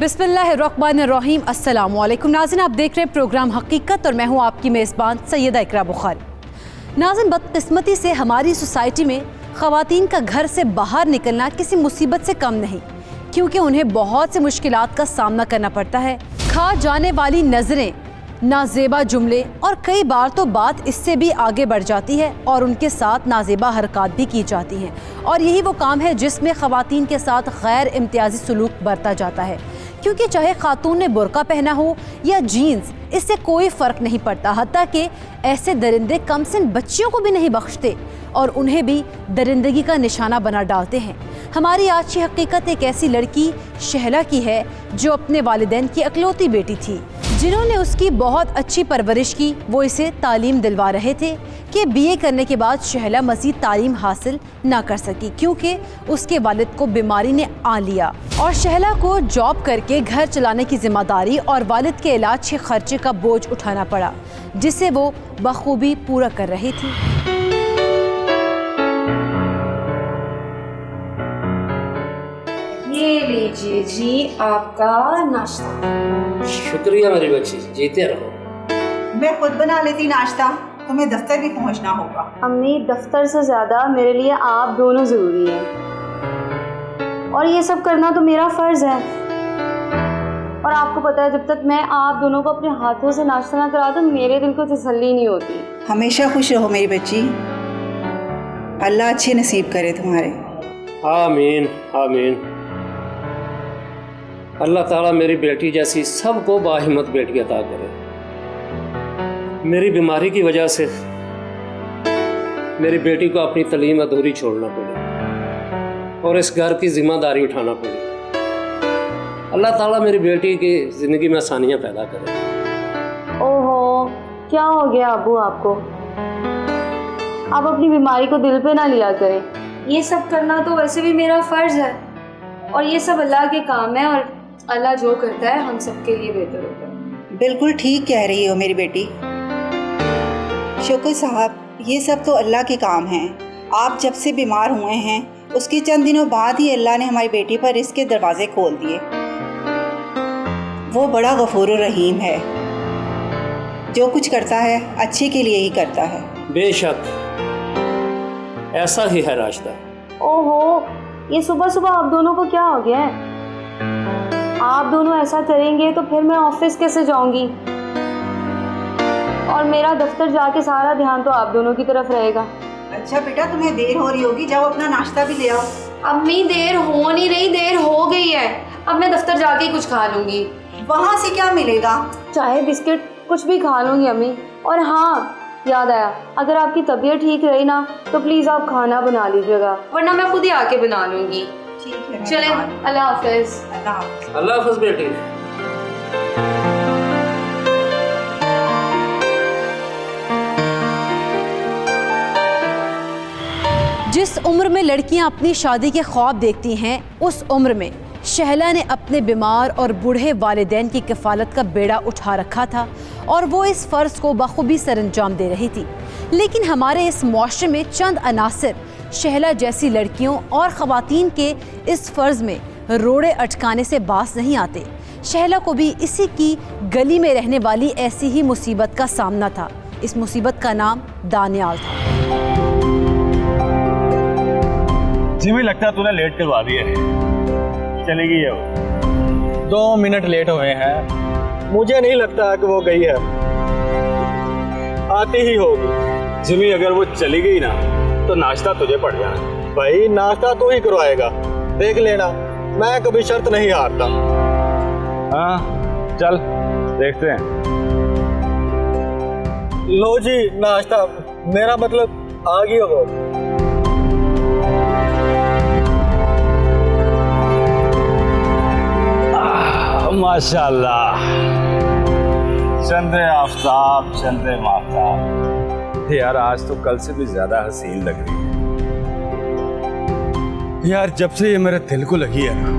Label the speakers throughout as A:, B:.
A: बिस्मिल्लाहिर्रहमानिर्रहीम। अस्सलामु अलैकुम नाज़रीन, आप देख रहे हैं प्रोग्राम हकीकत और मैं हूँ आपकी मेज़बान सैयदा इकरा बुखारी। नाज़रीन, बदकिस्मती से हमारी सोसाइटी में ख़वातीन का घर से बाहर निकलना किसी मुसीबत से कम नहीं, क्योंकि उन्हें बहुत से मुश्किलात का सामना करना पड़ता है। खा जाने वाली नज़रें, नाजेबा जुमले और कई बार तो बात इससे भी आगे बढ़ जाती है और उनके साथ नाजेबा हरकत भी की जाती हैं, और यही वो काम है जिसमें ख़वातीन के साथ गैर इम्तियाजी सलूक बरता जाता है। क्योंकि चाहे खातून ने बुर्का पहना हो या जीन्स, इससे कोई फ़र्क नहीं पड़ता। हत्ता कि ऐसे दरिंदे कमसिन बच्चियों को भी नहीं बख्शते और उन्हें भी दरिंदगी का निशाना बना डालते हैं। हमारी आज की हकीकत एक ऐसी लड़की शहला की है जो अपने वालिदैन की इकलौती बेटी थी, जिन्होंने उसकी बहुत अच्छी परवरिश की। वो इसे तालीम दिलवा रहे थे कि बीए करने के बाद शहला मज़ीद तालीम हासिल ना कर सकी, क्योंकि उसके वालिद को बीमारी ने आ लिया और शहला को जॉब करके घर चलाने की जिम्मेदारी और वालिद के इलाज के खर्चे का बोझ उठाना पड़ा, जिसे वो बखूबी पूरा कर रही थी।
B: ये लीजिए जी आपका नाश्ता।
C: शुक्रिया मेरी बच्ची, जीते रहो।
D: मैं खुद बना लेती नाश्ता, तुम्हें दफ्तर भी पहुंचना होगा।
B: अम्मी, दफ्तर से ज़्यादा मेरे लिए आप दोनों ज़रूरी हैं और ये सब करना तो मेरा फ़र्ज़ है। और आपको पता है, जब तक मैं आप दोनों को अपने हाथों से नाश्ता ना करा दूं, मेरे दिल को तसल्ली नहीं होती।
D: हमेशा खुश रहो मेरी बच्ची, अल्लाह अच्छे नसीब करे तुम्हारे।
C: आमीन आमीन। अल्लाह ताला मेरी बेटी जैसी सबको बाहिम्मत बेटी अता करे। मेरी बीमारी की वजह से मेरी बेटी को अपनी तालीम अधूरी छोड़ना पड़ी और इस घर की जिम्मेदारी उठाना पड़ी। अल्लाह ताला मेरी बेटी की ज़िंदगी में आसानियाँ पैदा करे।
B: ओहो, क्या हो गया अबू आपको? आप अपनी बीमारी को दिल पे ना लिया करें। ये सब करना तो वैसे भी मेरा फ़र्ज़ है और ये सब अल्लाह के काम है और अल्लाह जो करता है हम सबके लिए बेहतर होता है।
D: बिल्कुल ठीक कह रही हो मेरी बेटी। शुक्र साहब, ये सब तो अल्लाह के काम हैं। आप जब से बीमार हुए हैं उसके चंद दिनों बाद ही अल्लाह ने हमारी बेटी पर इसके दरवाजे खोल दिए। वो बड़ा गफूर रहीम है, जो कुछ करता है अच्छे के लिए ही करता है।
C: बेशक ऐसा ही है राशिदा।
B: ओहो, ये सुबह सुबह आप दोनों को क्या हो गया है? आप दोनों ऐसा करेंगे तो फिर मैं ऑफिस कैसे जाऊंगी? और मेरा दफ्तर जाके सारा ध्यान तो आप दोनों की तरफ रहेगा।
D: अच्छा बेटा, तुम्हें देर हो रही होगी, जाओ अपना नाश्ता भी ले आओ।
B: अम्मी, देर हो नहीं रही, देर हो गई है। अब मैं दफ्तर जाके ही कुछ खा लूंगी।
D: वहाँ से क्या मिलेगा?
B: चाहे बिस्किट कुछ भी खा लूंगी अम्मी। और हाँ, याद आया, अगर आपकी तबीयत ठीक रही ना तो प्लीज़ आप खाना बना लीजिएगा, वरना मैं खुद ही आके बना लूंगी।
D: ठीक है,
B: चले, अल्लाह हाफिज़।
C: अल्लाह हाफिज़ बेटी।
A: जिस उम्र में लड़कियां अपनी शादी के ख्वाब देखती हैं, उस उम्र में शहला ने अपने बीमार और बूढ़े वालिदैन की कफ़ालत का बेड़ा उठा रखा था और वो इस फ़र्ज़ को बखूबी सरअंजाम दे रही थी। लेकिन हमारे इस मुआशरे में चंद अनासिर शहला जैसी लड़कियों और ख़वातीन के इस फ़र्ज़ में रोड़े अटकाने से बास नहीं आते। शहला को भी इसी की गली में रहने वाली ऐसी ही मुसीबत का सामना था। इस मुसीबत का नाम दानियाल था।
E: जी, मुझे लगता है तूने लेट करवा दिया है। चली गई है वो।
F: 2 मिनट लेट हुए हैं। मुझे नहीं लगता कि वो गई है, आती ही होगी।
E: जिमी, अगर वो चली गई ना तो नाश्ता तुझे पड़ जाना।
F: भाई, नाश्ता तू ही करवाएगा, देख लेना। मैं कभी शर्त नहीं हारता।
E: हाँ चल देखते हैं।
F: लो जी नाश्ता, मेरा मतलब आ गया वो।
E: माशाल्लाह, चंदे आफताब चंदे माफताब। यार आज तो कल से भी ज्यादा हसीन लग रही है। यार जब से ये मेरे दिल को लगी है ना,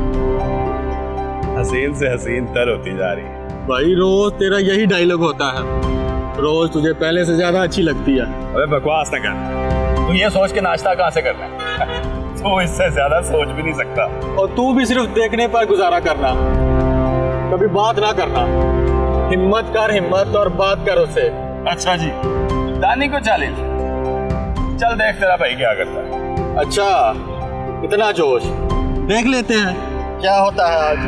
E: हसीन से हसीन तर होती जा रही है।
F: भाई रोज तेरा यही डायलॉग होता है, रोज तुझे पहले से ज्यादा अच्छी लगती है।
E: अबे बकवास ना कर, तू ये सोच के नाश्ता कहाँ से करना है? तो इससे ज्यादा सोच भी नहीं सकता।
F: और तू भी सिर्फ देखने पर गुजारा करना। कभी बात ना करना। हिम्मत कर हिम्मत और बात कर उससे।
E: अच्छा जी, दानी को चैलेंज। चल देख तेरा भाई क्या करता है।
F: अच्छा, इतना जोश, देख लेते हैं क्या होता है आज।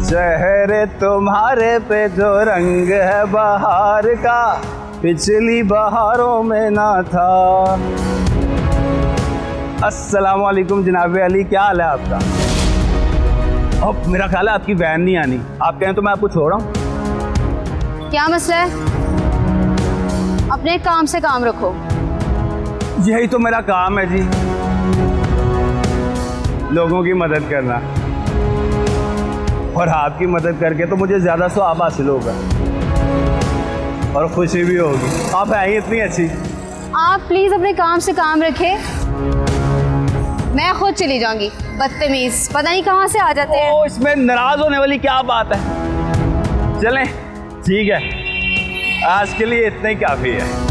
E: चेहरे तुम्हारे पे जो रंग है बहार का, पिछली बहारों में ना था। अस्सलाम वालेकुम जनाब अली, क्या हाल है आपका? अब मेरा ख्याल है आपकी वैन नहीं आनी। आप कहें तो मैं आपको छोड़ रहा हूँ।
B: क्या मसला है? अपने काम से काम रखो।
E: यही तो मेरा काम है जी, लोगों की मदद करना। और आपकी मदद करके तो मुझे ज़्यादा स्वाब हासिल होगा और खुशी भी होगी। आप हैं ही इतनी अच्छी।
B: आप प्लीज अपने काम से काम रखें। मैं खुद चली जाऊंगी। बदतमीज, पता नहीं कहाँ से आ जाते हैं।
E: ओ, इसमें नाराज होने वाली क्या बात है? चलें, ठीक है, आज के लिए इतना ही काफ़ी है।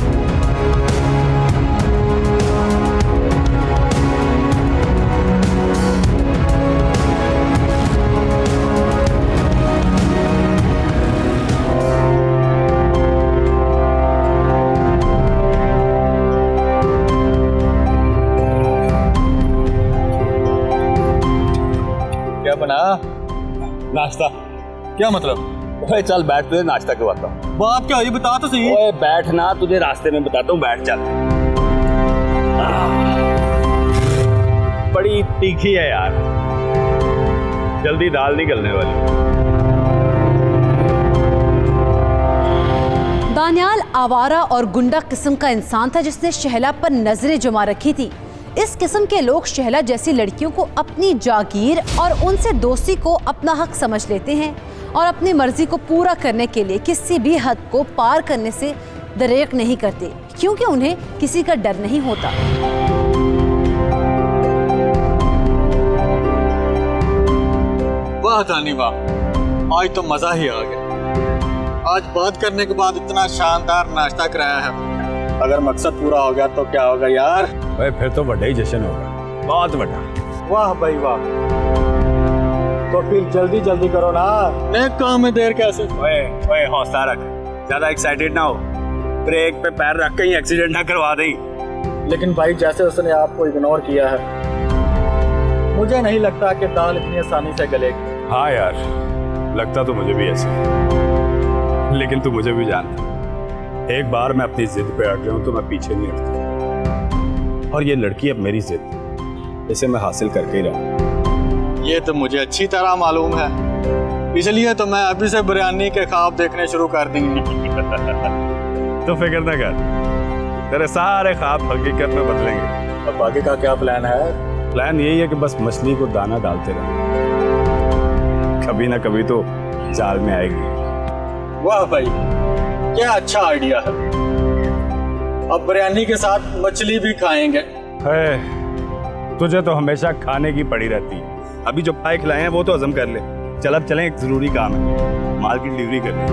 F: क्या बना? नाश्ता? क्या मतलब?
E: ओए चल बैठ, तुझे नाश्ता करवाता हूँ।
F: बात क्या हुई, बता तो सही।
E: ओए बैठ ना, तुझे रास्ते में बताता हूँ, बैठ चल। बड़ी तीखी है यार, जल्दी दाल नहीं गलने वाली।
A: दानियाल आवारा और गुंडा किस्म का इंसान था जिसने शहला पर नजरें जमा रखी थी। इस किस्म के लोग शहला जैसी लड़कियों को अपनी जागीर और उनसे दोस्ती को अपना हक समझ लेते हैं और अपनी मर्जी को पूरा करने के लिए किसी भी हद को पार करने से दरेक नहीं करते, क्योंकि उन्हें किसी का डर नहीं होता।
F: वाह दानी वाह, आज तो मजा ही आ गया। आज बात करने के बाद इतना शानदार नाश्ता कराया है। अगर मकसद पूरा हो गया तो क्या होगा यार?
E: ओए फिर तो बड़ा ही जश्न होगा, बहुत बड़ा।
F: वाह भाई वाह, तो फिर जल्दी जल्दी करो ना, नेक काम में देर कैसे?
E: ओए ओए हौसला रख, ज्यादा एक्साइटेड ना हो, ब्रेक पे पैर रख कहीं एक्सीडेंट ना करवा दें।
F: लेकिन भाई जैसे उसने आपको इग्नोर किया है, मुझे नहीं लगता कि दाल इतनी आसानी से गलेगी।
E: हाँ यार, लगता तो मुझे भी ऐसे, लेकिन तू मुझे भी जानता, एक बार मैं अपनी जिद पे अड़ गया हूँ तो मैं पीछे नहीं हटता। और ये लड़की अब मेरी जिद, इसे मैं हासिल करके ही रहूँ।
F: ये तो मुझे अच्छी तरह मालूम है, इसलिए तो मैं अभी से बिरयानी के ख्वाब देखने शुरू कर देंगे।
E: तो फिक्र ना कर, तेरे सारे ख्वाब हकीकत में बदलेंगे।
F: अब आगे का क्या प्लान है?
E: प्लान यही है कि बस मछली को दाना डालते रहे, कभी ना कभी तो जाल में आएगी।
F: वाह भाई, क्या अच्छा आइडिया है। अब बिरयानी के साथ मछली भी खाएंगे।
E: है, तुझे तो हमेशा खाने की पड़ी रहती है। अभी जो पाए खिलाए हैं वो तो हजम कर ले। चल अब चलें, एक जरूरी काम है, माल की डिलीवरी करनी।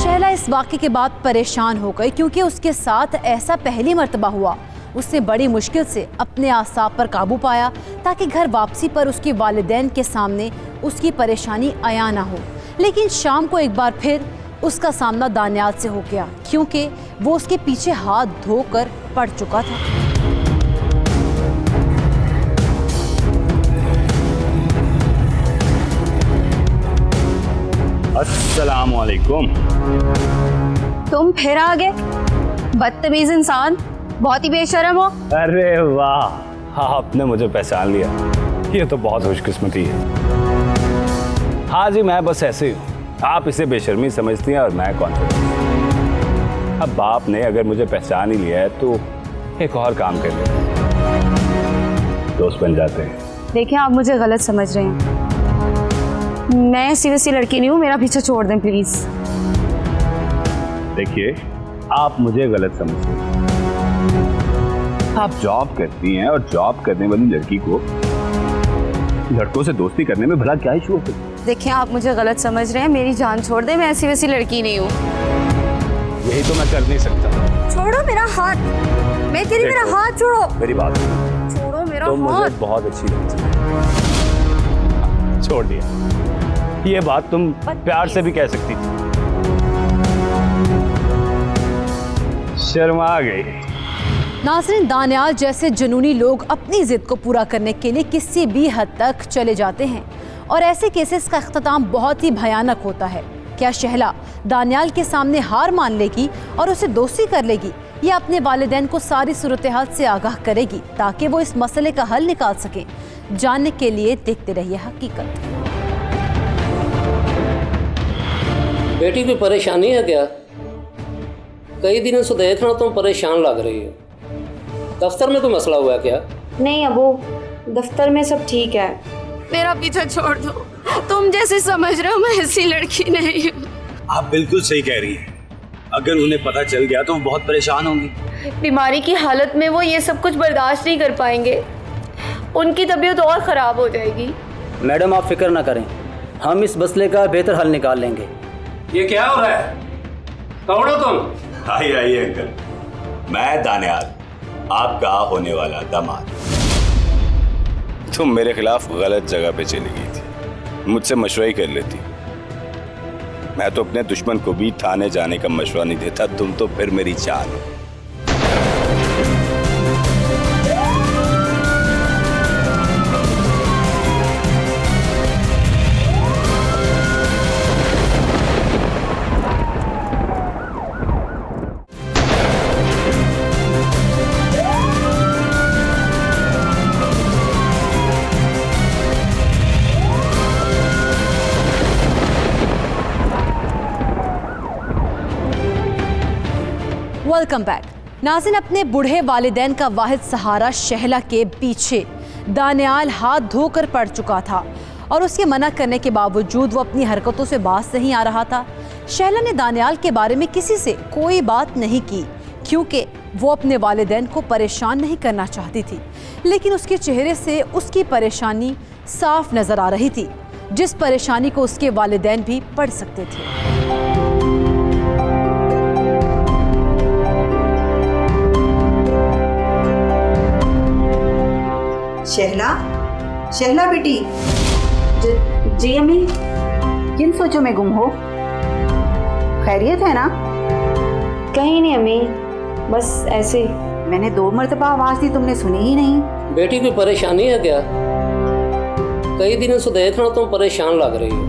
A: शहला इस वाक़े के बाद परेशान हो गई, क्योंकि उसके साथ ऐसा पहली मर्तबा हुआ। उसने बड़ी मुश्किल से अपने आसाब पर काबू पाया ताकि घर वापसी पर उसके वालिदैन के सामने उसकी परेशानी आया ना हो। लेकिन शाम को एक बार फिर उसका सामना दानियाल से हो गया, क्योंकि वो उसके पीछे हाथ धोकर पड़ चुका था।
E: अस्सलाम वालेकुम।
B: तुम फिर आ गए? बदतमीज इंसान, बहुत ही बेशर्म हो।
E: अरे वाह, हाँ आपने मुझे पहचान लिया, ये तो बहुत खुशकिस्मती है। हाँ जी, मैं बस ऐसे हूँ, आप इसे बेशर्मी समझती हैं और मैं कॉन्फिडेंस। अब बाप ने अगर मुझे पहचान ही लिया है तो एक और काम कर लेते हैं, दोस्त बन जाते हैं।
B: देखिए आप मुझे गलत समझ रहे हैं, मैं ऐसी वैसी लड़की नहीं हूँ, मेरा पीछे छोड़ दें प्लीज़।
E: देखिए, आप मुझे गलत समझते हैं। आप जॉब करती हैं और जॉब करने वाली लड़की को लड़कों से दोस्ती करने में भला क्या इशू होता है?
B: देखिए आप मुझे गलत समझ रहे हैं, मेरी जान छोड़ दें, मैं ऐसी वैसी लड़की नहीं हूँ।
E: यही तो मैं कर नहीं सकता।
B: छोड़ो मेरा हाथ, मैं तेरी मेरा हाथ छोड़ो।
E: मेरी बात
B: छोड़ो मेरा
E: तो मुझे
B: हाथ।
E: बहुत अच्छी लगती है। छोड़ दिया। ये बात तुम प्यार से भी कह सकती थी। शर्मा गई।
A: नाज़रीन, दानियाल जैसे जुनूनी लोग अपनी जिद को पूरा करने के लिए किसी भी हद तक चले जाते हैं और ऐसे केसेस का इख्तिताम बहुत ही भयानक होता है। क्या शहला दानियाल के सामने हार मान लेगी और उसे दोस्ती कर लेगी या अपने वालिदैन को सारी सूरत हाल से आगाह करेगी ताकि वो इस मसले का हल निकाल सकें? जानने के लिए देखते रहिए हकीकत।
C: बेटी कोई परेशानी है क्या? कई दिनों से देख रहा हूं तुम परेशान लग रही हो। दफ्तर में कोई मसला हुआ है क्या?
B: नहीं अबू, दफ्तर में सब ठीक है। मेरा पीछा छोड़ दो, तुम जैसे समझ रहे हो मैं ऐसी लड़की नहीं हूँ।
E: आप बिल्कुल सही कह रही हैं। अगर उन्हें पता चल गया तो वो बहुत परेशान होंगी।
B: बीमारी की हालत में वो ये सब कुछ बर्दाश्त नहीं कर पाएंगे, उनकी तबीयत और ख़राब हो जाएगी।
G: मैडम आप फिक्र ना करें, हम इस मसले का बेहतर हल निकाल लेंगे।
C: ये क्या हो रहा है? कौन हो तुम?
E: आइए आइए अंकल, मैं दानियाल, आपका होने वाला दामाद।
H: तुम मेरे खिलाफ गलत जगह पे चली गई थी, मुझसे मशवरा ही कर लेती। मैं तो अपने दुश्मन को भी थाने जाने का मशवरा नहीं देता, तुम तो फिर मेरी जान हो।
A: Welcome back. नाज़रीन, अपने बूढ़े वालिदैन का वाहिद सहारा शहला के पीछे दानियाल हाथ धोकर पड़ चुका था और उसके मना करने के बावजूद वो अपनी हरकतों से बाज नहीं आ रहा था। शहला ने दानियाल के बारे में किसी से कोई बात नहीं की क्योंकि वो अपने वालिदैन को परेशान नहीं करना चाहती थी, लेकिन उसके चेहरे से उसकी परेशानी साफ नजर आ रही थी, जिस परेशानी को उसके वालिदैन भी पढ़ सकते थे।
D: शहला, शहला बेटी।
B: जी अम्मी।
D: किन सोचों में गुम हो? खैरियत है ना?
B: कहीं नहीं अम्मी, बस ऐसे।
D: मैंने 2 मरतबा आवाज दी, तुमने सुनी ही नहीं।
C: बेटी कोई परेशानी है क्या? कई दिनों से देख रहा हूं तुम परेशान लग रही हो।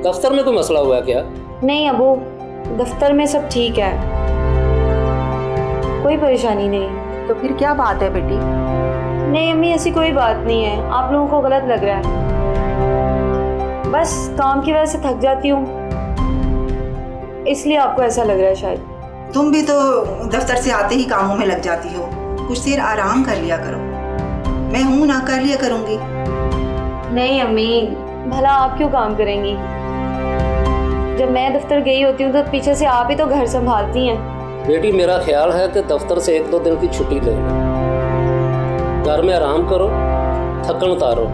C: दफ्तर में कोई मसला हुआ है क्या?
B: नहीं अबू, दफ्तर में सब ठीक है, कोई परेशानी नहीं।
D: तो फिर क्या बात है बेटी?
B: नहीं अम्मी, ऐसी कोई बात नहीं है, आप लोगों को गलत लग रहा है। बस काम की वजह से थक जाती हूँ, इसलिए आपको ऐसा लग रहा है शायद।
D: तुम भी तो दफ्तर से आते ही कामों में लग जाती हो, कुछ देर आराम कर लिया करो। मैं हूं ना, कर लिया करूंगी।
B: नहीं अम्मी, भला आप क्यों काम करेंगी? जब मैं दफ्तर गई होती हूँ तो पीछे से आप ही तो घर संभालती हैं।
C: बेटी मेरा ख्याल है कि दफ्तर से 1-2 दिन की छुट्टी ले लो, घर में आराम करो, थकन उतारो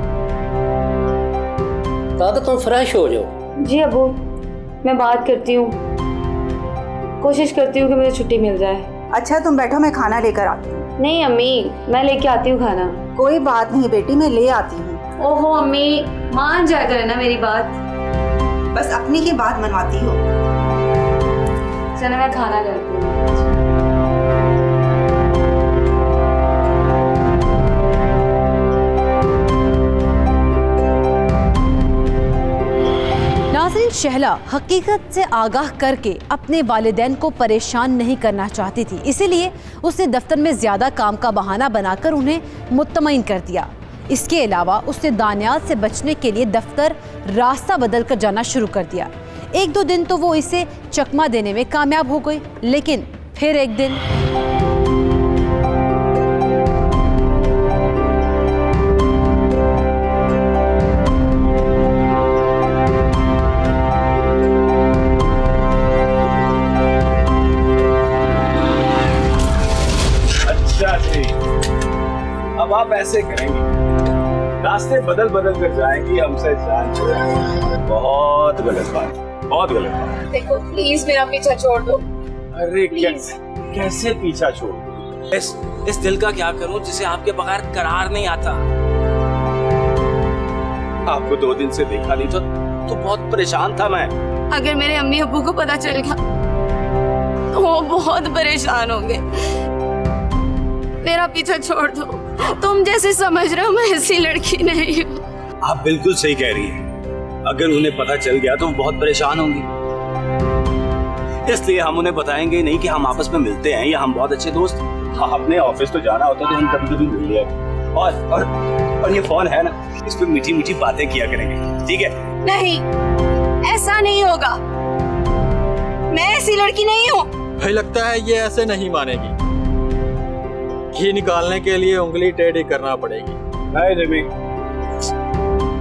C: ताकि तुम फ्रेश हो जाओ।
B: जी अबू, मैं बात करती हूँ, कोशिश करती हूँ कि मुझे छुट्टी मिल जाए।
D: अच्छा तुम बैठो, मैं खाना लेकर आती हूँ।
B: नहीं अम्मी, मैं लेके आती हूँ खाना।
D: कोई बात नहीं बेटी, मैं ले आती हूँ।
B: ओहो अम्मी, मान जाया करें ना मेरी बात।
D: बस अपनी ही बात मनवाती हो।
B: चलो मैं खाना करती हूँ।
A: नाज़रीन, शहला हकीकत से आगाह करके अपने वालिदैन को परेशान नहीं करना चाहती थी, इसीलिए उसने दफ्तर में ज़्यादा काम का बहाना बनाकर उन्हें मुत्तमईन कर दिया। इसके अलावा उसने दानियाल से बचने के लिए दफ्तर रास्ता बदल कर जाना शुरू कर दिया। 1-2 दिन तो वो इसे चकमा देने में कामयाब हो गई, लेकिन फिर एक दिन
E: अब आप ऐसे करेंगे, रास्ते बदल बदल कर जाएंगी, हमसे जान छुड़ाएंगी। बहुत गलत बात, बहुत गलत बात।
B: देखो प्लीज मेरा पीछा छोड़ दो।
E: अरे कैसे पीछा छोड़ दूं?
I: इस दिल का क्या करूं जिसे आपके बगैर करार नहीं आता।
E: आपको 2 दिन से देखा नहीं तो बहुत परेशान था मैं।
B: अगर मेरे अम्मी अब्बू को पता चल गया तो वो बहुत परेशान होंगे। मेरा पीछा छोड़ दो। तुम जैसे समझ रहे हो मैं ऐसी लड़की नहीं हूँ।
E: आप बिल्कुल सही कह रही हैं। अगर उन्हें पता चल गया तो वो बहुत परेशान होंगी, इसलिए हम उन्हें बताएंगे नहीं कि हम आपस में मिलते हैं या हम बहुत अच्छे दोस्त। अपने ऑफिस तो जाना होता तो हम कभी कभी मिल लिया। और ये फोन है ना, इस पे मीठी मीठी बातें किया करेंगे, ठीक है?
B: नहीं, ऐसा नहीं होगा। मैं ऐसी लड़की नहीं हूँ।
F: भाई लगता है ये ऐसे नहीं मानेगी। घी निकालने के लिए उंगली टेढ़ी करना पड़ेगी।
E: नहीं रिमी,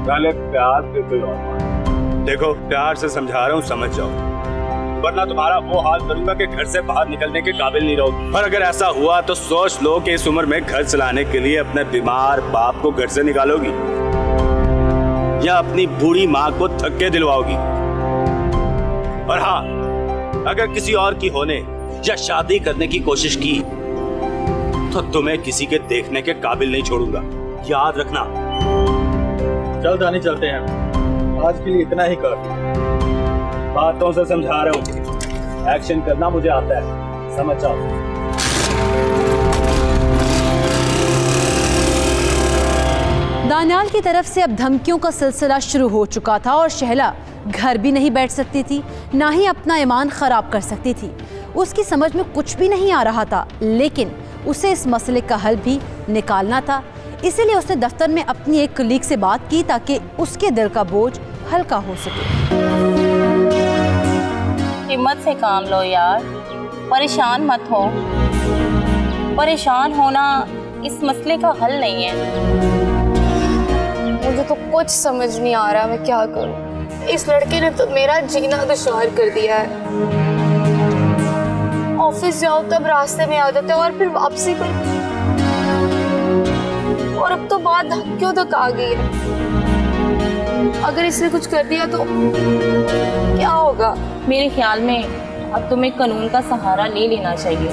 E: पहले प्यार से कोई और बात। देखो प्यार से समझा रहा हूँ, समझ जाओ, वरना तुम्हारा वो हाल करूंगा कि घर से बाहर निकलने के काबिल नहीं रहोगी। और अगर ऐसा हुआ तो सोच लो कि इस उम्र में घर चलाने के लिए अपने बीमार बाप को घर से निकालोगी या अपनी बूढ़ी माँ को धक्के दिलवाओगी। और हाँ, अगर किसी और की होने या शादी करने की कोशिश की तो तुम्हें किसी के देखने के काबिल नहीं छोड़ूंगा, याद रखना।
F: चल दानी चलते हैं, आज के लिए इतना ही काफी।
E: बातों से समझा रहा हूँ, एक्शन करना मुझे आता है, समझ जाओ।
A: दानियाल की तरफ से अब धमकियों का सिलसिला शुरू हो चुका था और शहला घर भी नहीं बैठ सकती थी, ना ही अपना ईमान खराब कर सकती थी। उसकी समझ में कुछ भी नहीं आ रहा था, लेकिन उसे इस मसले का हल भी निकालना था। इसीलिए उसने दफ्तर में अपनी एक कलीग से बात की ताकि उसके दिल का बोझ हल्का हो सके।
J: हिम्मत से काम लो यार, परेशान मत हो। परेशान होना इस मसले का हल नहीं है।
B: मुझे तो कुछ समझ नहीं आ रहा मैं क्या करूं। इस लड़के ने तो मेरा जीना दुश्वार कर दिया है। ऑफिस जाओ तब रास्ते में आ जाते और फिर वापसी पर, और अब तो बात धमकियों तक आ गई है। अगर इसने कुछ कर दिया तो क्या होगा?
J: मेरे ख्याल में अब तुम्हें कानून का सहारा ले लेना चाहिए।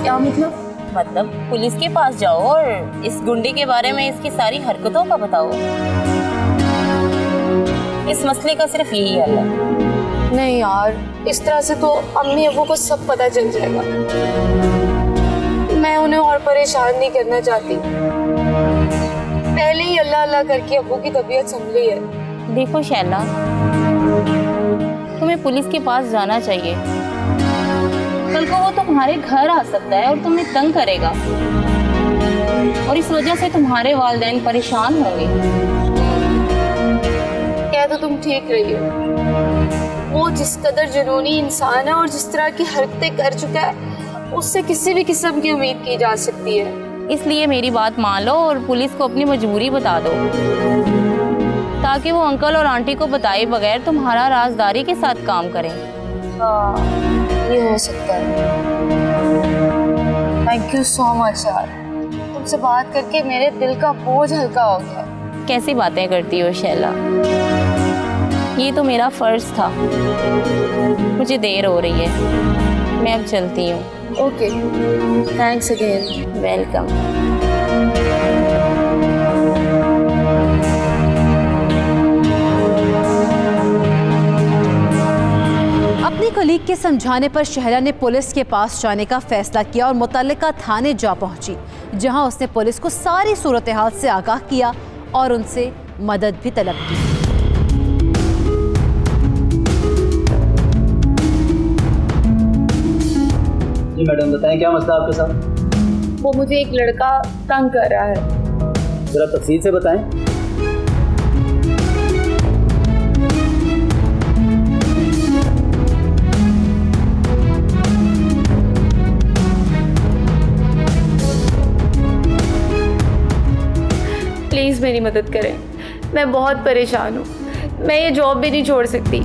B: क्या मतलब?
J: मतलब पुलिस के पास जाओ और इस गुंडे के बारे में इसकी सारी हरकतों का बताओ। इस मसले का सिर्फ यही हल है।
B: नहीं यार, इस तरह से तो अम्मी अब्बू को सब पता चल जाएगा। मैं उन्हें और परेशान नहीं करना चाहती। पहले ही अल्लाह अल्लाह करके अब्बू की तबीयत संभली है।
J: देखो शैला, तुम्हें पुलिस के पास जाना चाहिए। कल को वो तुम्हारे घर आ सकता है और तुम्हें तंग करेगा, और इस वजह से तुम्हारे वालिदैन परेशान होंगे।
B: क्या तो तुम ठीक रही हो। वो जिस कदर जुनूनी इंसान है और जिस तरह की हरकतें कर चुका है, उससे किसी भी किस्म की उम्मीद की जा सकती है।
J: इसलिए मेरी बात मान लो और पुलिस को अपनी मजबूरी बता दो, ताकि वो अंकल और आंटी को बताए बगैर तुम्हारा राजदारी के साथ काम करें।
B: हाँ, ये हो सकता है। थैंक यू सो मच यार, तुमसे बात करके मेरे दिल का बोझ हल्का हो गया।
J: कैसी बातें करती हो शैला, ये तो मेरा फर्ज था। मुझे देर हो रही है, मैं अब चलती हूँ।
B: Okay, thanks again.
J: वेलकम।
A: अपनी कलीग के समझाने पर शहला ने पुलिस के पास जाने का फैसला किया और मुतल्लिका थाने जा पहुंची, जहां उसने पुलिस को सारी सूरत हाल से आगाह किया और उनसे मदद भी तलब की।
G: जी मैडम, बताएं क्या मसला आपके साथ?
B: वो मुझे एक लड़का तंग कर रहा है।
G: जरा तफसील से बताएं।
B: प्लीज़ मेरी मदद करें, मैं बहुत परेशान हूँ। मैं ये जॉब भी नहीं छोड़ सकती,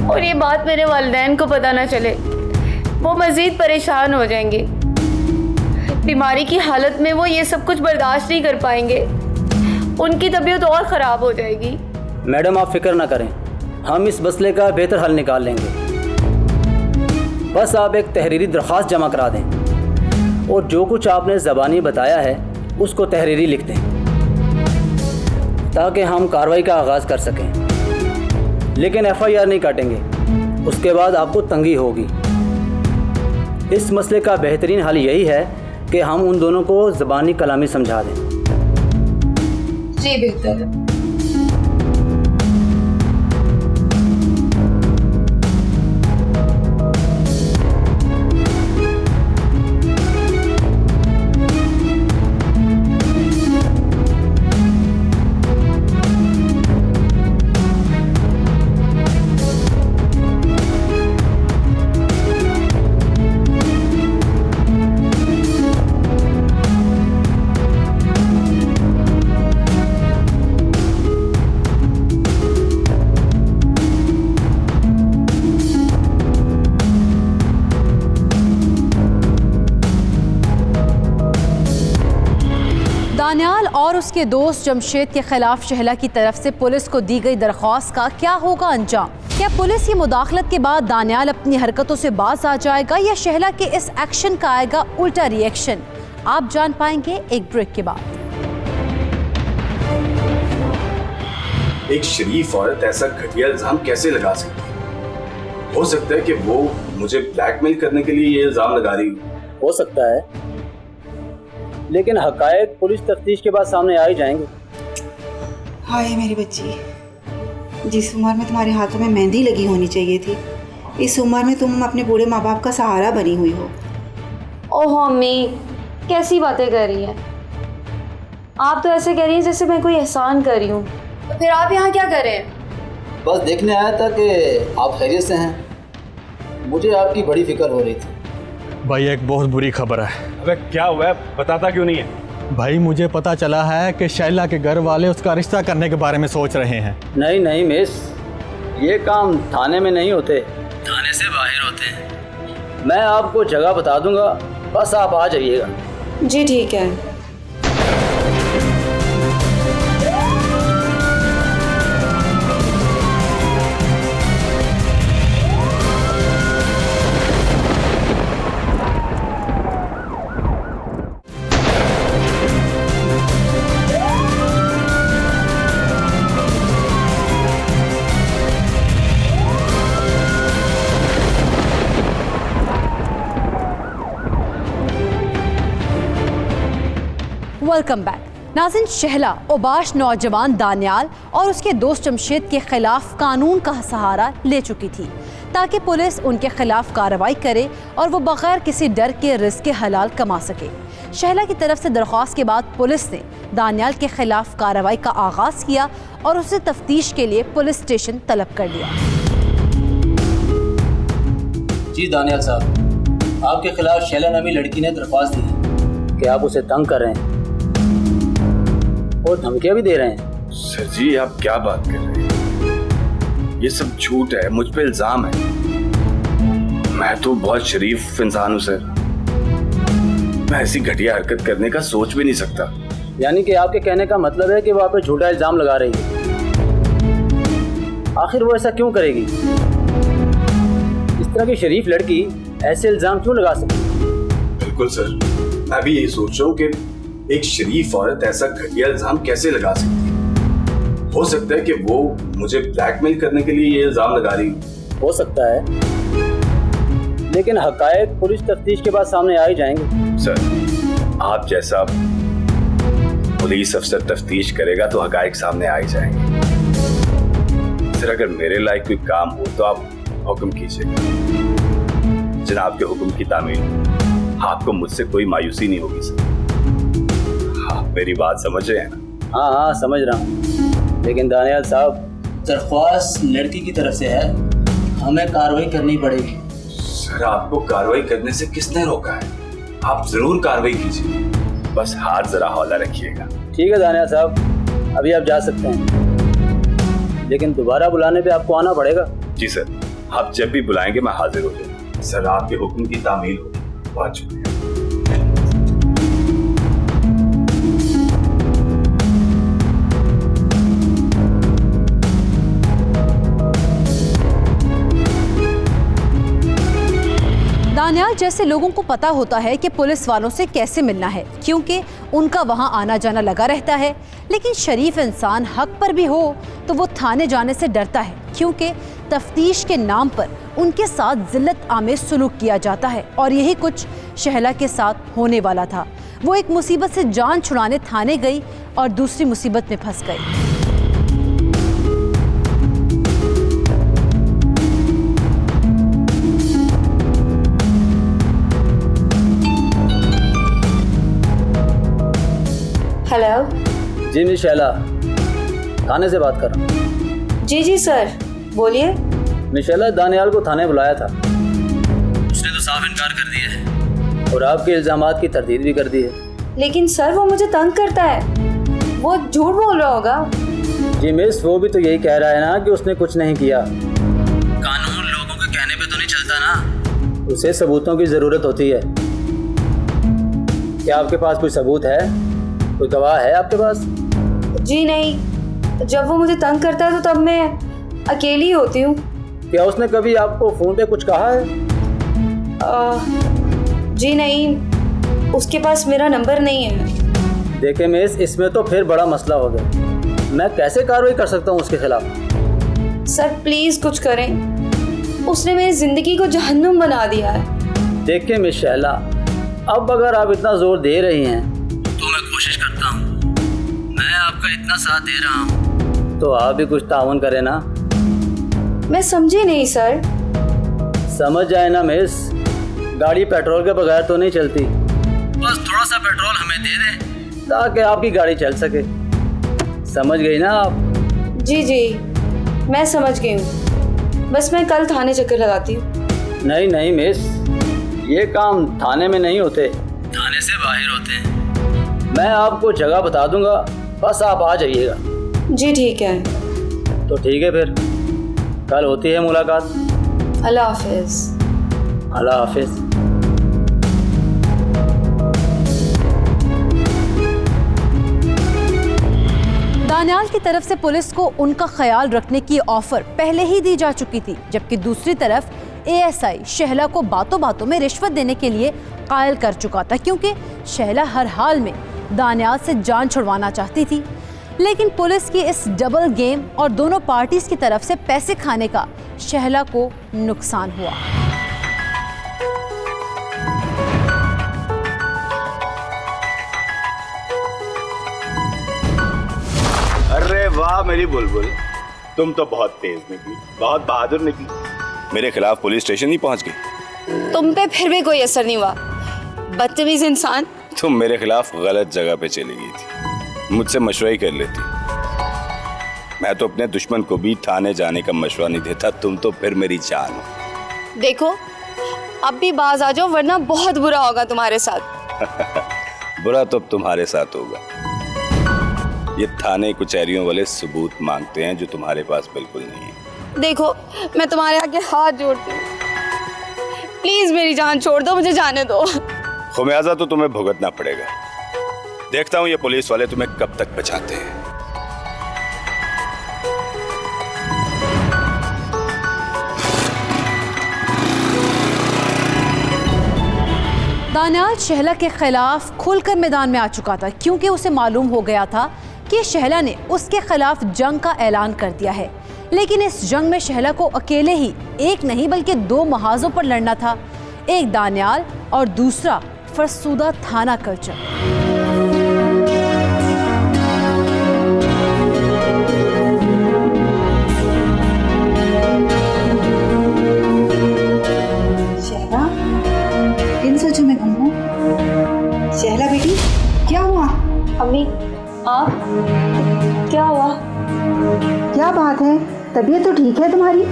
B: और ये बात मेरे वालिदैन को पता ना चले, वो मज़ीद परेशान हो जाएंगे। बीमारी की हालत में वो ये सब कुछ बर्दाश्त नहीं कर पाएंगे, उनकी तबीयत और ख़राब हो जाएगी।
G: मैडम आप फिक्र ना करें, हम इस मसले का बेहतर हल निकाल लेंगे। बस आप एक तहरीरी दरख्वास्त जमा करा दें और जो कुछ आपने ज़बानी बताया है उसको तहरीरी लिख दें ताकि हम कार्रवाई का आगाज़ कर सकें। लेकिन FIR नहीं काटेंगे, उसके बाद आपको तंगी होगी। इस मसले का बेहतरीन हल यही है कि हम उन दोनों को ज़बानी कलामी समझा दें।
B: जी बेहतर है।
A: दानियाल और उसके दोस्त जमशेद के खिलाफ शहला की तरफ से पुलिस को दी गई दरख्वास्त का क्या होगा अंजाम? क्या पुलिस की मुदाखलत के बाद दानियाल अपनी हरकतों से बाज आ जाएगा या शहला के इस एक्शन का आएगा उल्टा रिएक्शन? आप जान पाएंगे एक ब्रेक के बाद।
H: एक शरीफ औरत ऐसा घटिया इल्जाम कैसे लगा सकती है? हो सकता है कि वो मुझे ब्लैकमेल करने के लिए ये इल्जाम लगा रही
G: हो सकता है, लेकिन हकायक पुलिस तफ्तीश के बाद सामने आ ही जाएंगे।
D: हाय मेरी बच्ची, जिस उम्र में तुम्हारे हाथों में मेहंदी लगी होनी चाहिए थी, इस उम्र में तुम अपने बूढ़े माँ बाप का सहारा बनी हुई हो।
B: ओह अम्मी, कैसी बातें कर रही हैं आप? तो ऐसे कह रही हैं जैसे मैं कोई एहसान कर रही हूँ। तो फिर आप यहाँ क्या कर रहे हैं?
G: बस देखने आया था कि आप खैरियत से हैं। मुझे आपकी बड़ी फिक्र हो रही थी।
F: भाई एक बहुत बुरी खबर है।
E: अबे क्या हुआ है, बताता क्यों नहीं है?
F: भाई मुझे पता चला है कि शैला के घर वाले उसका रिश्ता करने के बारे में सोच रहे हैं।
G: नहीं नहीं मिस, ये काम थाने में नहीं होते, थाने से बाहर होते हैं। मैं आपको जगह बता दूंगा, बस आप आ जाइएगा।
B: जी ठीक है।
A: Welcome back. नाज़रीन, शहला ओबाश नौजवान दानियाल और उसके दोस्त जमशेद के खिलाफ कानून का सहारा ले चुकी थी ताकि पुलिस उनके खिलाफ कार्रवाई करे और वो बगैर किसी डर के रिस्क हलाल कमा सके। शहला की तरफ से दरख्वास्त के बाद पुलिस ने दानियाल के खिलाफ कार्रवाई का आगाज़ किया और उसे तफ्तीश के लिए पुलिस स्टेशन तलब कर लिया।
G: जी दानियाल साहब, आपके खिलाफ शैला नामी लड़की ने दरख्वास्त दी है कि आप उसे तंग कर रहे हैं और धमकियां भी दे रहे हैं।
H: सर जी, आप क्या बात कर रहे हैं? ये सब झूठ है, मुझ पे इल्जाम है। मैं तो बहुत शरीफ इंसान हूँ सर, मैं ऐसी घटिया हरकत करने का सोच भी नहीं सकता।
G: यानी कि आपके कहने का मतलब है कि वो आप पे झूठा इल्जाम लगा रही है। आखिर वो ऐसा क्यों करेगी? इस तरह की शरीफ लड़की ऐसे इल्जाम क्यों लगा सकती?
H: बिल्कुल सर, मैं भी यही सोच रहा हूँ कि एक शरीफ औरत ऐसा घटिया इल्जाम कैसे लगा सकती है? हो सकता है कि वो मुझे ब्लैकमेल करने के लिए ये इल्जाम लगा रही
G: हो सकता है, लेकिन हकायक पुलिस तफ्तीश के बाद सामने आ ही जाएंगे।
H: सर, आप जैसा पुलिस अफसर तफ्तीश करेगा तो हकायक सामने आ ही जाएंगे। सर, अगर मेरे लायक कोई काम हो तो आप हुक्म कीजिएगा। जनाब के हुक्म की तामील, आपको मुझसे कोई मायूसी नहीं होगी सर। आप मेरी बात समझ रहे हैं ना?
G: हाँ हाँ समझ रहा हूँ, लेकिन दानियाल साहब, दरख्वास्त लड़की की तरफ से है, हमें कार्रवाई करनी पड़ेगी।
H: सर, आपको कार्रवाई करने से किसने रोका है? आप जरूर कार्रवाई कीजिए, बस हाथ जरा हौला रखिएगा।
G: ठीक है दानियाल साहब, अभी आप जा सकते हैं, लेकिन दोबारा बुलाने पे आपको आना पड़ेगा।
H: जी सर, आप जब भी बुलाएंगे मैं हाजिर हो जाऊंगा। सर, आपके हुक्म की तामील होगी। बहुत शुक्रिया।
A: दानियाल जैसे लोगों को पता होता है कि पुलिस वालों से कैसे मिलना है, क्योंकि उनका वहां आना जाना लगा रहता है। लेकिन शरीफ इंसान हक पर भी हो तो वो थाने जाने से डरता है, क्योंकि तफ्तीश के नाम पर उनके साथ जिल्लत आमेज सुलूक किया जाता है। और यही कुछ शहला के साथ होने वाला था। वो एक मुसीबत से जान छुड़ाने थाने गई और दूसरी मुसीबत में फंस गई।
B: हेलो।
G: जी मिस शैला, थाने से बात कर रहा हूँ।
B: जी सर, बोलिए।
G: मिस शैला, दानियाल को थाने बुलाया था। उसने तो साफ इनकार कर दिया है और आपके इल्जामात की तरदीद भी कर दी है।
B: लेकिन सर वो मुझे तंग करता है, वो झूठ बोल रहा होगा।
G: जी मिस, वो भी तो यही कह रहा है ना कि उसने कुछ नहीं किया। कानून लोगों के कहने पे तो नहीं चलता ना, उसे सबूतों की जरूरत होती है। क्या आपके पास कोई सबूत है? कोई गवाह है आपके पास?
B: जी नहीं, जब वो मुझे तंग करता है तो तब मैं अकेली होती हूँ।
G: क्या उसने कभी आपको फोन पे कुछ कहा है?
B: जी नहीं, उसके पास मेरा नंबर नहीं है।
G: देखे मिस, इसमें तो फिर बड़ा मसला हो गया। मैं कैसे कार्रवाई कर सकता हूँ उसके खिलाफ?
B: सर प्लीज कुछ करें, उसने मेरी जिंदगी को जहन्नुम बना दिया है।
G: देखिए मिस शैला, अब अगर आप इतना जोर दे रही हैं तो मैं कोशिश करता हूँ। मैं आपका इतना साथ दे रहा हूँ तो आप भी कुछ ताउन करें ना।
B: मैं समझी नहीं सर।
G: समझ जाए ना मिस, गाड़ी पेट्रोल के बगैर तो नहीं चलती। बस थोड़ा सा पेट्रोल हमें दे दें ताकि आपकी गाड़ी चल सके। समझ गई ना आप?
B: जी मैं समझ गई हूँ, बस मैं कल थाने चक्कर लगाती हूँ।
G: नहीं मिस, ये काम थाने में नहीं होते, थाने से बाहर होते हैं। मैं आपको जगह बता दूंगा, बस आप आ जाइएगा।
B: जी ठीक है।
G: तो ठीक है, फिर कल होती है मुलाकात।
B: अल्लाह हाफिज।
G: अल्लाह हाफिज।
A: दानियाल की तरफ से पुलिस को उनका ख्याल रखने की ऑफर पहले ही दी जा चुकी थी, जबकि दूसरी तरफ एएसआई शहला को बातों बातों में रिश्वत देने के लिए कायल कर चुका था, क्योंकि शहला हर हाल में दानियाल से जान छुड़वाना चाहती थी। लेकिन पुलिस की इस डबल गेम और दोनों पार्टीज की तरफ से पैसे खाने का शहला को नुकसान हुआ।
E: अरे वाह मेरी बुलबुल, तुम तो बहुत तेज निकली, बहुत बहादुर निकली।
H: मेरे खिलाफ पुलिस स्टेशन ही पहुंच गई।
B: तुम पे फिर भी कोई असर नहीं हुआ, बदतमीज इंसान।
H: तुम मेरे खिलाफ गलत जगह पे चली गई थी, मुझसे मशवरा ही कर लेती। मैं तो अपने दुश्मन को भी थाने जाने का मशवरा नहीं देता, तुम तो फिर मेरी जान हो।
B: देखो अब भी बाज आ जाओ, वरना बहुत बुरा होगा तुम्हारे साथ।
H: बुरा तो अब तुम्हारे साथ होगा। ये थाने कचहरियों वाले सबूत मांगते हैं जो तुम्हारे पास बिल्कुल नहीं है।
B: देखो मैं तुम्हारे आगे हाथ जोड़ती हूँ, प्लीज मेरी जान छोड़ दो, मुझे जाने दो।
H: खुमियाजा तो तुम्हें भुगतना पड़ेगा। देखता हूँ ये पुलिस वाले तुम्हें कब तक बचाते हैं।
A: दानियाल शहला के खिलाफ खुलकर मैदान में आ चुका था, क्योंकि उसे मालूम हो गया था कि शहला ने उसके खिलाफ जंग का ऐलान कर दिया है। लेकिन इस जंग में शहला को अकेले ही एक नहीं बल्कि दो महाजों पर लड़ना था, एक दानियाल और दूसरा फरसूदा थाना कल्चर।
D: शहला, इन सोचों में गुम हूँ। शहला बेटी, क्या हुआ?
B: अम्मी आप, क्या हुआ?
D: क्या बात है? तबीयत तो ठीक है तुम्हारी?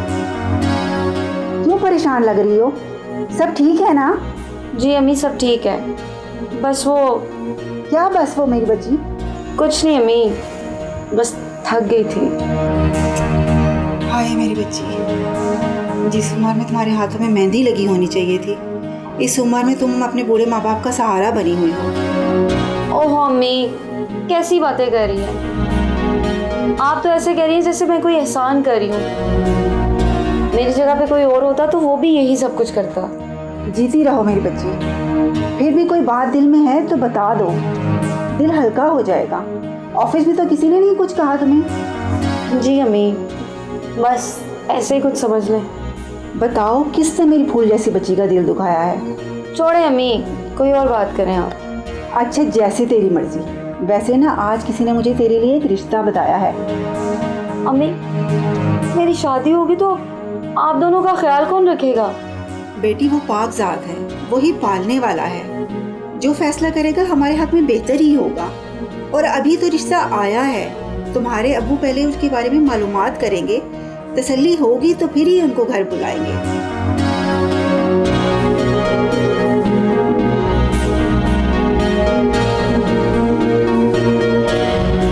D: क्यों परेशान लग रही हो? सब ठीक है ना?
B: जी अम्मी सब ठीक है, बस वो।
D: क्या बस वो मेरी बच्ची?
B: कुछ नहीं अम्मी, बस थक गई थी।
D: हाय मेरी बच्ची, जिस उम्र में तुम्हारे हाथों में मेहंदी लगी होनी चाहिए थी, इस उम्र में तुम अपने बूढ़े माँ बाप का सहारा बनी हुई हो।
B: ओह अम्मी, कैसी बातें कर रही हैं आप? तो ऐसे कह रही हैं जैसे मैं कोई एहसान कर रही हूँ। मेरी जगह पे कोई और होता तो वो भी यही सब कुछ करता।
D: जीती रहो मेरी बच्ची। फिर भी कोई बात दिल में है तो बता दो, दिल हल्का हो जाएगा। ऑफिस में तो किसी ने नहीं कुछ कहा तुम्हें?
B: जी अम्मी, बस ऐसे ही कुछ समझ लें।
D: बताओ किससे मेरी फूल जैसी बच्ची का दिल दुखाया है?
B: छोड़े अम्मी, कोई और बात करें आप।
D: अच्छा जैसे तेरी मर्जी। वैसे ना आज किसी ने मुझे तेरे लिए एक रिश्ता बताया है।
B: अम्मी, मेरी शादी होगी तो आप दोनों का ख्याल कौन रखेगा?
D: बेटी वो पाक ज़ात है, वही पालने वाला है। जो फैसला करेगा हमारे हक में बेहतर ही होगा। और अभी तो रिश्ता आया है, तुम्हारे अब्बू पहले उसके बारे में मालूमात करेंगे, तसल्ली होगी तो फिर ही उनको घर बुलाएंगे।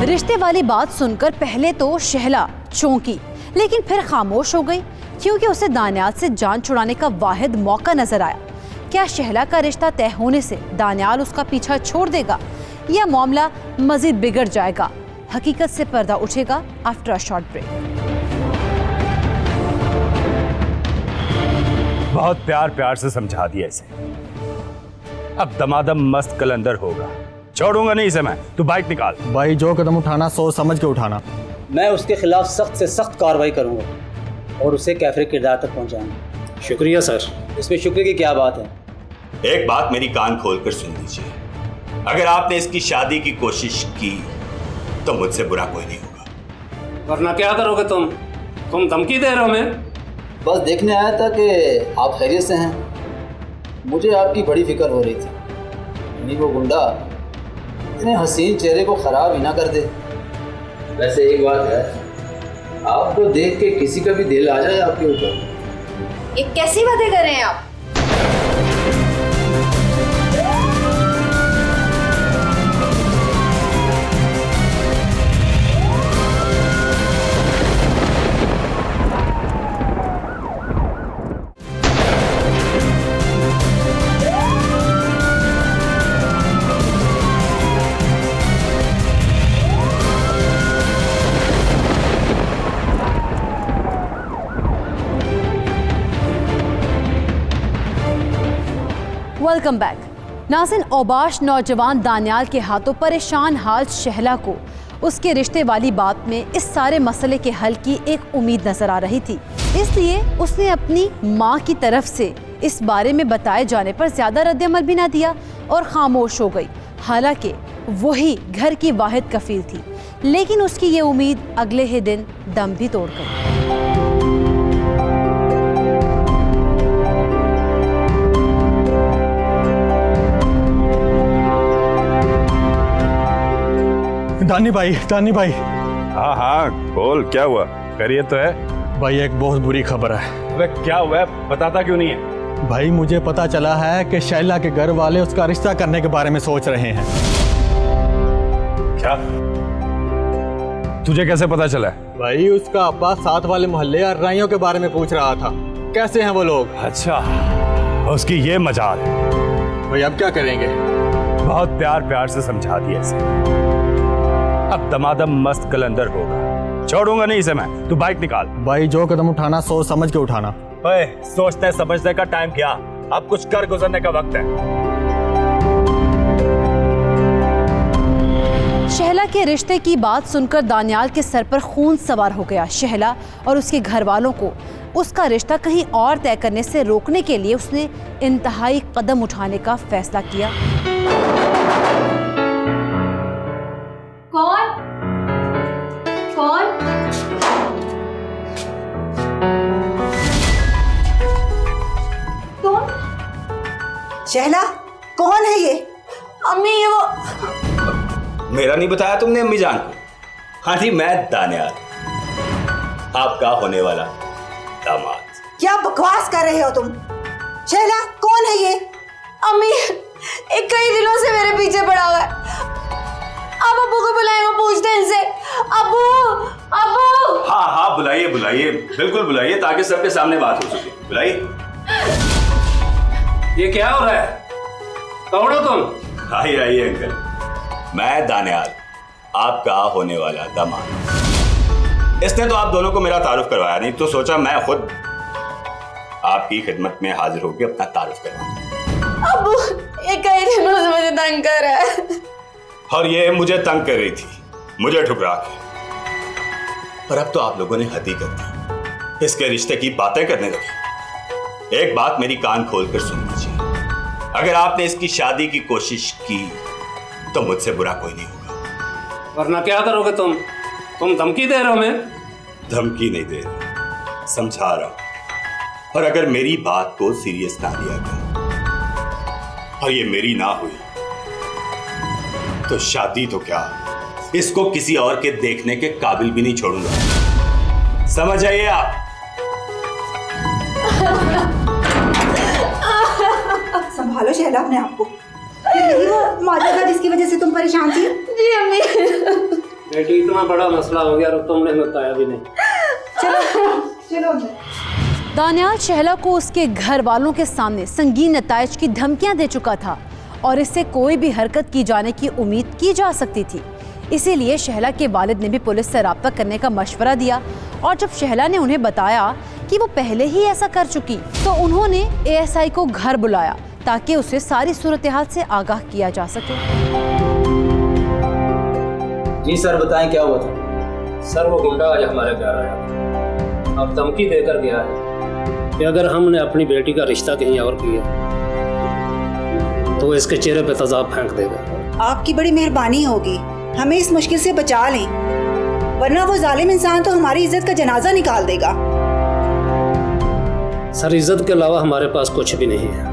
A: रिश्ते वाली बात सुनकर पहले तो शहला चौंकी, लेकिन फिर खामोश हो गई, क्योंकि उसे दानियाल से जान छुड़ाने का वाहिद मौका नजर आया। क्या शहला का रिश्ता तय होने से दानियाल उसका पीछा छोड़ देगा या मामला मजीद बिगड़ जाएगा? हकीकत से पर्दा उठेगा आफ्टर अ शॉर्ट ब्रेक।
E: बहुत प्यार प्यार से समझा दिया इसे। अब दमादम मस्त कलंदर होगा, छोड़ूंगा नहीं इसे मैं। तू बाइक निकाल।
F: भाई जो कदम उठाना सोच समझ के उठाना।
G: मैं उसके खिलाफ सख्त से सख्त कार्रवाई करूंगा और उसे कैफरे किरदार तक पहुंचाऊंगा।
C: शुक्रिया सर।
G: इसमें शुक्र की क्या बात है?
H: एक बात मेरी कान खोलकर सुन लीजिए, अगर आपने इसकी शादी की कोशिश की तो मुझसे बुरा कोई नहीं होगा।
C: वरना क्या करोगे तुम धमकी दे रहे हो? मैं
G: बस देखने आया था कि आप खैरियत से हैं। मुझे आपकी बड़ी फिक्र हो रही थी, नहीं वो गुंडा इतने हसीन चेहरे को ख़राब ही ना कर दे। वैसे एक बात है, आपको देख के किसी का भी दिल आ जाए आपके ऊपर।
B: ये कैसी बातें कर रहे हैं आप?
A: Welcome back. नाज़रीन, औबाश नौजवान दानियाल के हाथों परेशान हाल शहला को उसके रिश्ते वाली बात में इस सारे मसले के हल की एक उम्मीद नजर आ रही थी, इसलिए उसने अपनी माँ की तरफ से इस बारे में बताए जाने पर ज्यादा रद्द-ए-अमल भी ना दिया और खामोश हो गई। हालांकि वही घर की वाहिद कफील थी, लेकिन उसकी ये उम्मीद अगले ही दिन दम भी तोड़ गई।
F: दानी भाई।
E: हाँ हाँ बोल, क्या हुआ? खैरियत तो है?
F: भाई एक बहुत बुरी खबर है।
E: अबे क्या हुआ है, बताता क्यों नहीं है?
F: भाई मुझे पता चला है कि शैला के घर वाले उसका रिश्ता करने के बारे में सोच रहे हैं।
E: क्या? तुझे कैसे पता चला है?
F: भाई उसका अब्बा साथ वाले मोहल्ले और राइयों के बारे में पूछ रहा था, कैसे हैं वो लोग।
E: अच्छा, उसकी ये मजाल है।
F: भाई अब क्या करेंगे?
E: बहुत प्यार प्यार से समझा दिया इसे। अब दमादम मस्त कलंदर होगा, छोड़ूंगा नहीं इसे मैं। तू बाइक निकाल।
F: भाई जो कदम उठाना सोच समझ के उठाना।
E: ओए, सोचने समझने का टाइम क्या, अब कुछ कर गुजरने का वक्त है।
A: शहला के रिश्ते की बात सुनकर दानियाल के सर पर खून सवार हो गया। शहला और उसके घर वालों को उसका रिश्ता कहीं और तय करने से रोकने के लिए उसने इंतहाई कदम उठाने का फैसला किया।
B: कौन? तुम?
D: शहला, कौन है ये?
B: अम्मी, ये वो।
H: मेरा नहीं बताया तुमने अम्मी जान को? हाँ जी, मैं दानियाल, आपका होने वाला दामाद।
D: क्या बकवास कर रहे हो तुम? शहला, कौन है ये?
B: अम्मी, एक कई दिनों से मेरे पीछे पड़ा हुआ है। आप अब्बू को बुलाएं, वो पूछते हैं इनसे। अब्बू।
H: हाँ बुलाइए, बिल्कुल बुलाइए, ताकि सबके सामने बात हो सके। बुलाइए।
C: ये क्या हो रहा है? कौन हो तुम?
H: आइए अंकल, मैं दानियाल, आपका होने वाला दामाद। इसने तो आप दोनों को मेरा तारुफ करवाया नहीं, तो सोचा मैं खुद
E: आपकी खिदमत में हाजिर होकर अपना तारुफ करवा।
B: अबू ये कई दिनों से मुझे तंग कर रहा है।
E: और ये मुझे तंग कर रही थी, मुझे ठुकरा के। पर अब तो आप लोगों ने हद ही कर दी, इसके रिश्ते की बातें करने लगे। एक बात मेरी कान खोलकर सुन लीजिए, अगर आपने इसकी शादी की कोशिश की तो मुझसे बुरा कोई नहीं होगा।
C: वरना क्या करोगे तुम? धमकी दे रहे हो? मैं
E: धमकी नहीं दे रहा, समझा रहा हूं। और अगर मेरी बात को सीरियस ना लिया गया और ये मेरी ना हुई तो शादी तो क्या, इसको किसी और के देखने के काबिल भी नहीं छोड़ूंगा। समझ आइए आप।
D: संभालो शहला अपने आप को। यही वो मौजूद था जिसकी वजह से तुम परेशान थी?
B: जी अम्मी।
C: बेटी इतना बड़ा मसला हो गया और तुमने बताया भी नहीं।
D: चलो
A: दानियाल शहला को उसके घर वालों के सामने संगीन नताइज की धमकियां दे चुका था और इससे कोई भी हरकत की जाने की उम्मीद की जा सकती थी। इसीलिए शहला के वालिद ने भी पुलिस से राब्ता करने का मशवरा दिया और जब शहला ने उन्हें बताया कि वो पहले ही ऐसा कर चुकी तो उन्होंने एएसआई को घर बुलाया ताकि उसे सारी सूरत हाल से आगाह किया जा सके।
G: जी सर, बताएं क्या हुआ था?
C: सर वो गुंडा आज हमारे घर आया और धमकी देकर गया है कि अगर हमने अपनी बेटी का रिश्ता कहीं और किया तो इसके चेहरे पे तेजाब फेंक देगा।
D: आपकी बड़ी मेहरबानी होगी, हमें इस मुश्किल से बचा लें, वरना वो जालिम इंसान तो हमारी इज्जत का जनाजा निकाल देगा।
C: सर इज्जत के अलावा हमारे पास कुछ भी नहीं है,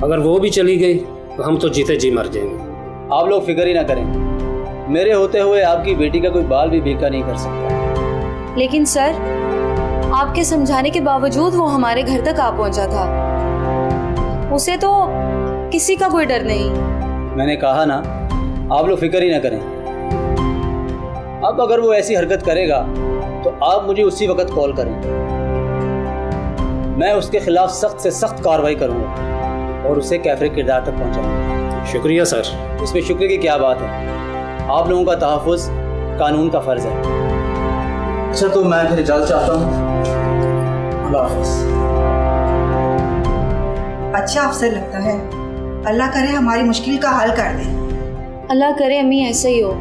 C: अगर वो भी चली गई तो हम तो जीते जी मर जाएंगे।
G: आप लोग फिक्र ही ना करें, मेरे होते हुए आपकी बेटी का कोई बाल भी बेका नहीं कर सकता।
B: लेकिन सर आपके समझाने के बावजूद वो हमारे घर तक आ पहुंचा था, उसे तो किसी का कोई डर नहीं।
G: मैंने कहा ना, आप लोग फिक्र ही ना करें। अब अगर वो ऐसी हरकत करेगा तो आप मुझे उसी वक्त कॉल करें, मैं उसके खिलाफ सख्त से सख्त कार्रवाई करूंगा और उसे कैफरे किरदार तक पहुंचाऊंगा।
C: शुक्रिया सर।
G: इसमें शुक्र की क्या बात है, आप लोगों का तहफ़्फ़ुज़ कानून का फ़र्ज़ है। अच्छा तो मैं फिर इजाज़त चाहता हूँ, अल्लाह हाफ़िज़।
D: अच्छा अफसर लगता है, अल्लाह करे हमारी मुश्किल का हल कर दे।
B: अल्लाह करे अम्मी ऐसा ही हो।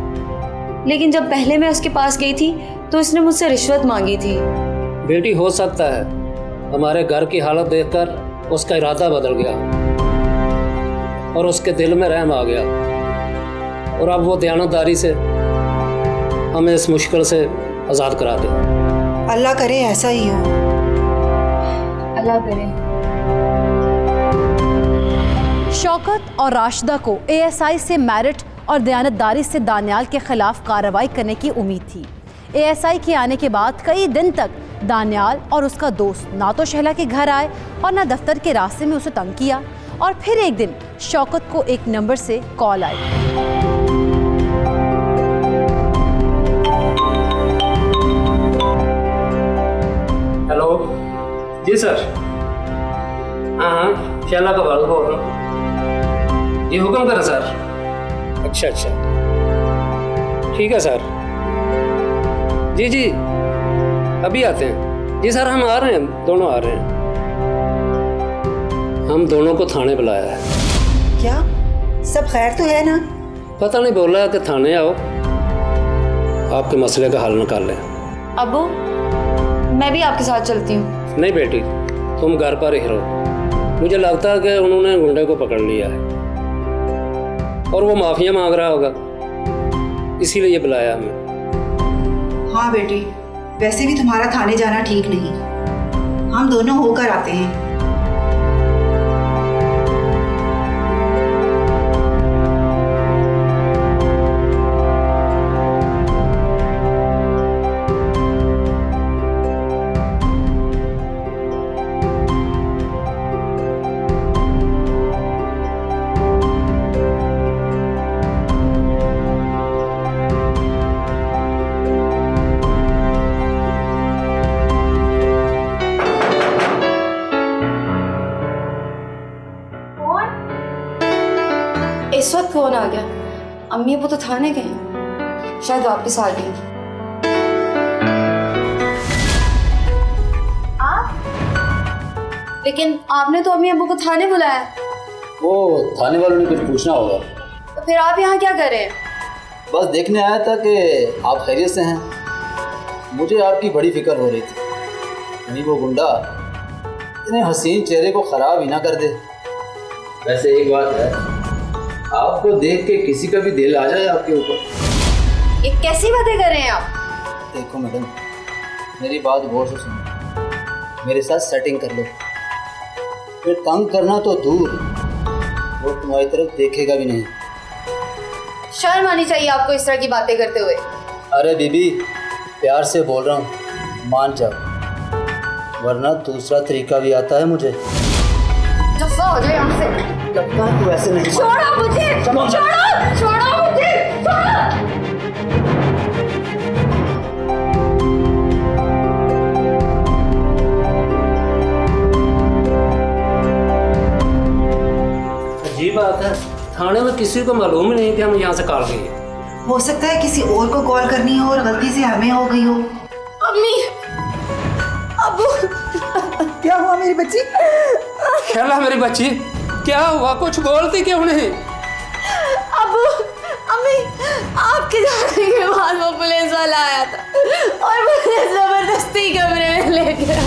B: लेकिन जब पहले मैं उसके पास गई थी तो इसने मुझसे रिश्वत मांगी थी।
C: बेटी हो सकता है हमारे घर की हालत देखकर उसका इरादा बदल गया और उसके दिल में रहम आ गया और अब वो दयानतदारी से हमें इस मुश्किल से आज़ाद करा दे।
D: अल्लाह करे ऐसा ही हो।
B: अल्लाह करे।
A: शौकत और राशिदा को एएसआई से मेरिट और दयानतदारी से दानियाल के खिलाफ कार्रवाई करने की उम्मीद थी। एएसआई के आने के बाद कई दिन तक दानियाल और उसका दोस्त ना तो शहला के घर आए और ना दफ्तर के रास्ते में उसे तंग किया। और फिर एक दिन शौकत को एक नंबर से कॉल आई।
C: हेलो जी सर। हाँ शहला का वालिद बोल रहा हूँ। जी हुक्म करें सर। अच्छा ठीक है सर। जी जी अभी आते हैं। जी सर हम आ रहे हैं, दोनों आ रहे हैं। हम दोनों को थाने बुलाया है।
D: क्या सब खैर तो है ना?
C: पता नहीं, बोला है कि थाने आओ, आपके मसले का हल निकाल लें।
B: अबू मैं भी आपके साथ चलती हूँ।
C: नहीं बेटी, तुम घर पर ही रहो। मुझे लगता है कि उन्होंने गुंडे को पकड़ लिया है और वो माफिया मांग रहा होगा, इसीलिए बुलाया हमें।
D: हाँ बेटी, वैसे भी तुम्हारा थाने जाना ठीक नहीं, हम दोनों होकर आते हैं।
B: इस वक्त कौन आ गया? अम्मी वो तो थाने गए, शायद वापस आ गई। आप लेकिन आपने तो अम्मी अब्बू को थाने बुलाया।
G: वो थाने वालों ने कुछ पूछना होगा।
B: तो फिर आप यहाँ क्या कर रहे हैं?
G: बस देखने आया था कि आप खैरियत से हैं। मुझे आपकी बड़ी फिक्र हो रही थी, नहीं वो गुंडा इतने हसीन चेहरे को ख़राब ही ना कर दे। वैसे एक बात है, आपको देख के किसी का भी दिल आ जाए आपके ऊपर।
B: ये कैसी बातें कर रहे हैं आप?
G: देखो मैडम, मेरी बात गौर से सुनो, मेरे साथ सेटिंग कर लो, फिर तंग करना तो दूर, वो तुम्हारी तरफ देखेगा भी नहीं।
B: शर्म आनी चाहिए आपको इस तरह की बातें करते हुए।
G: अरे बीबी, प्यार से बोल रहा हूँ, मान जाओ, वरना दूसरा तरीका भी आता है मुझे।
B: दफा हो जाए यहाँ से।
G: लगता है तू ऐसे नहीं।
B: छोड़ो मुझे, छोड़ो, छोड़ो मुझे, छोड़ो।
C: अजीब बात है, थाने में किसी को मालूम ही नहीं कि हम यहाँ से कॉल गए।
D: हो सकता है किसी और को कॉल करनी हो और गलती से हमें हो गई हो।
B: अम्मी, अब्बू,
D: क्या हुआ मेरी बच्ची?
C: शैला मेरी बच्ची, क्या हुआ? कुछ बोलती क्यों नहीं?
B: अब्बू, अम्मी, आपके जाने के बाद वो पुलिस वाला आया था और मुझे जबरदस्ती कमरे में ले गया।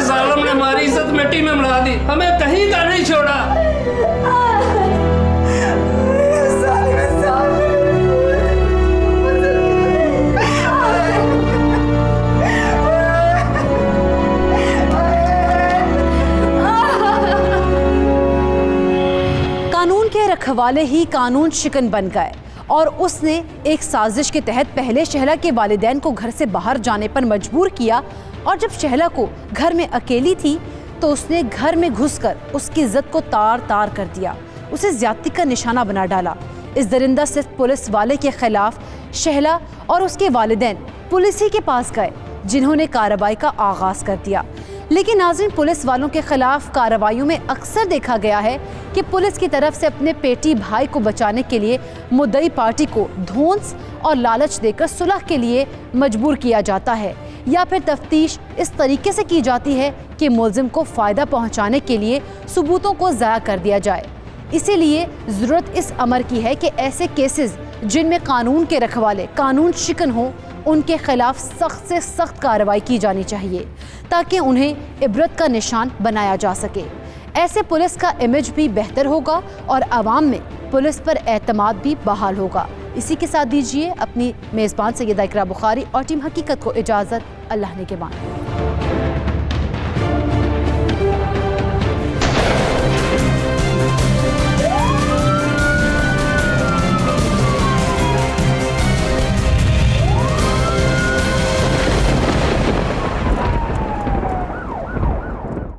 C: जालिम ने हमारी इज्जत मिट्टी में मिला दी, हमें कहीं का नहीं छोड़ा।
A: कानून के रखवाले ही कानून शिकन बन गए और उसने एक साजिश के तहत पहले शहला के वालिदैन को घर से बाहर जाने पर मजबूर किया और जब शहला को घर में अकेली थी तो उसने घर में घुसकर उसकी इज्जत को तार तार कर दिया, उसे ज्यादती का निशाना बना डाला। इस दरिंदा सिर्फ पुलिस वाले के खिलाफ शहला और उसके वालिदैन पुलिस ही के पास गए, जिन्होंने कार्रवाई का आगाज कर दिया। लेकिन नाज़रीन, पुलिस वालों के खिलाफ कार्रवाइयों में अक्सर देखा गया है कि पुलिस की तरफ से अपने पेटी भाई को बचाने के लिए मुद्दई पार्टी को धौंस और लालच देकर सुलह के लिए मजबूर किया जाता है, या फिर तफ्तीश इस तरीके से की जाती है कि मुलजिम को फ़ायदा पहुंचाने के लिए सबूतों को ज़ाया कर दिया जाए। इसीलिए ज़रूरत इस अमर की है कि ऐसे केसेस जिनमें कानून के रखवाले कानून शिकन हो, उनके खिलाफ सख्त से सख्त कार्रवाई की जानी चाहिए ताकि उन्हें इबरत का निशान बनाया जा सके। ऐसे पुलिस का इमेज भी बेहतर होगा और आवाम में पुलिस पर एतमाद भी बहाल होगा। इसी के साथ दीजिए अपनी मेज़बान सैयदा इकरा बुखारी और टीम हकीकत को इजाज़त। अल्लाह ने के बाद।